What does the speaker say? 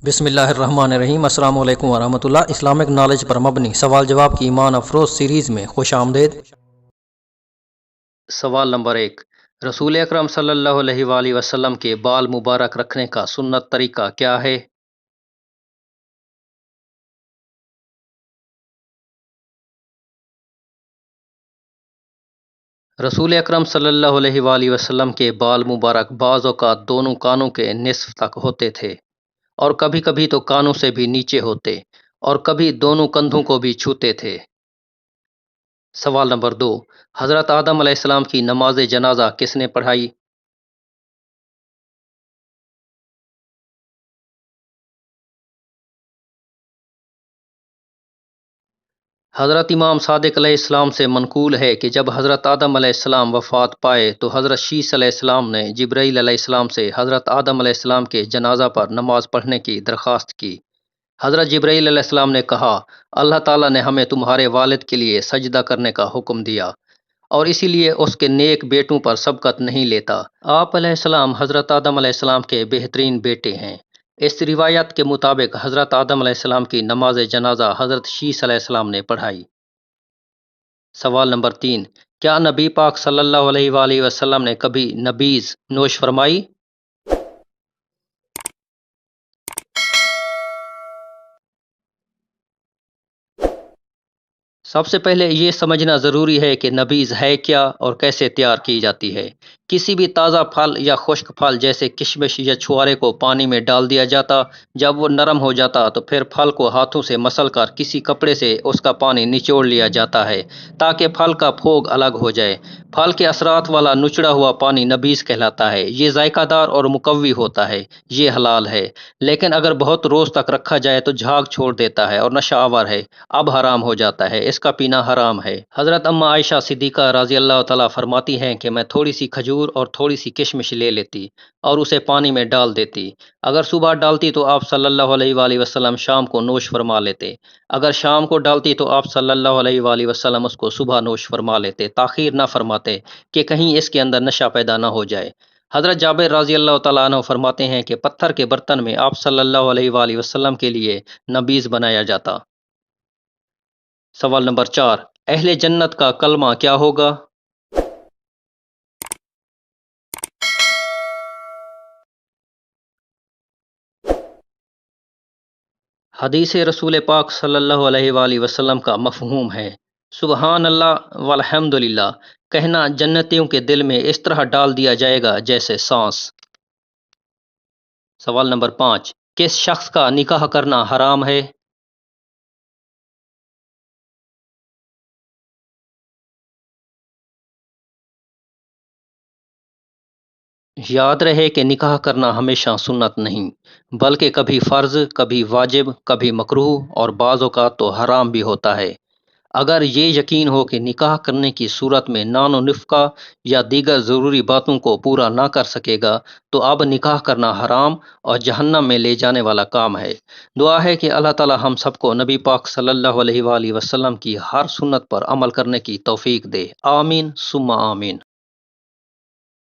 بسم اللہ الرحمن الرحیم۔ السلام علیکم ورحمۃ اللہ۔ اسلامک نالج پر مبنی سوال جواب کی ایمان افروز سیریز میں خوش آمدید۔ سوال نمبر 1، رسول اکرم صلی اللہ علیہ وآلہ وسلم کے بال مبارک رکھنے کا سنت طریقہ کیا ہے؟ رسول اکرم صلی اللہ علیہ وآلہ وسلم کے بال مبارک بعض اوقات دونوں کانوں کے نصف تک ہوتے تھے، اور کبھی کبھی تو کانوں سے بھی نیچے ہوتے، اور کبھی دونوں کندھوں کو بھی چھوتے تھے۔ سوال نمبر 2، حضرت آدم علیہ السلام کی نماز جنازہ کس نے پڑھائی؟ حضرت امام صادق علیہ السلام سے منقول ہے کہ جب حضرت آدم علیہ السلام وفات پائے تو حضرت شیث علیہ السلام نے جبرائیل علیہ السلام سے حضرت آدم علیہ السلام کے جنازہ پر نماز پڑھنے کی درخواست کی۔ حضرت جبرائیل علیہ السلام نے کہا، اللہ تعالیٰ نے ہمیں تمہارے والد کے لیے سجدہ کرنے کا حکم دیا، اور اسی لیے اس کے نیک بیٹوں پر سبقت نہیں لیتا۔ آپ علیہ السلام حضرت آدم علیہ السلام کے بہترین بیٹے ہیں۔ اس روایت کے مطابق حضرت آدم علیہ السلام کی نماز جنازہ حضرت شیث علیہ السلام نے پڑھائی۔ سوال نمبر 3، کیا نبی پاک صلی اللہ علیہ وآلہ وسلم نے کبھی نبیذ نوش فرمائی؟ سب سے پہلے یہ سمجھنا ضروری ہے کہ نبیذ ہے کیا اور کیسے تیار کی جاتی ہے۔ کسی بھی تازہ پھل یا خشک پھل جیسے کشمش یا چھوارے کو پانی میں ڈال دیا جاتا، جب وہ نرم ہو جاتا تو پھر پھل کو ہاتھوں سے مسل کر کسی کپڑے سے اس کا پانی نچوڑ لیا جاتا ہے تاکہ پھل کا پھوگ الگ ہو جائے۔ پھل کے اثرات والا نچڑا ہوا پانی نبیذ کہلاتا ہے۔ یہ ذائقہ دار اور مقوی ہوتا ہے، یہ حلال ہے، لیکن اگر بہت روز تک رکھا جائے تو جھاگ چھوڑ دیتا ہے اور نشہ آور ہے، اب حرام ہو جاتا ہے، اس کا پینا حرام ہے۔ حضرت اماں عائشہ صدیقہ رضی اللہ تعالیٰ فرماتی ہیں کہ میں تھوڑی سی کھجور اور تھوڑی سی کشمش لے لیتی اور اسے پانی میں ڈال دیتی۔ اگر صبح ڈالتی تو آپ صلی اللہ علیہ وآلہ وسلم شام کو نوش فرما لیتے، اگر شام کو ڈالتی تو آپ صلی اللہ علیہ وآلہ وسلم اس کو صبح نوش فرما لیتے، تاخیر نہ فرماتے کہ کہیں اس کے اندر نشہ پیدا نہ ہو جائے۔ حضرت جابر رضی اللہ تعالیٰ عنہ فرماتے ہیں کہ پتھر کے برتن میں آپ صلی اللہ علیہ وآلہ وسلم کے لیے نبیذ بنایا جاتا۔ سوال نمبر 4، اہل جنت کا کلمہ کیا ہوگا؟ حدیث رسول پاک صلی اللہ علیہ وآلہ وسلم کا مفہوم ہے، سبحان اللہ والحمد للہ کہنا جنتیوں کے دل میں اس طرح ڈال دیا جائے گا جیسے سانس۔ سوال نمبر 5، کس شخص کا نکاح کرنا حرام ہے؟ یاد رہے کہ نکاح کرنا ہمیشہ سنت نہیں، بلکہ کبھی فرض، کبھی واجب، کبھی مکروہ اور بعض اوقات تو حرام بھی ہوتا ہے۔ اگر یہ یقین ہو کہ نکاح کرنے کی صورت میں نان و نفقہ یا دیگر ضروری باتوں کو پورا نہ کر سکے گا تو اب نکاح کرنا حرام اور جہنم میں لے جانے والا کام ہے۔ دعا ہے کہ اللہ تعالی ہم سب کو نبی پاک صلی اللہ علیہ وآلہ وسلم کی ہر سنت پر عمل کرنے کی توفیق دے، آمین ثم آمین۔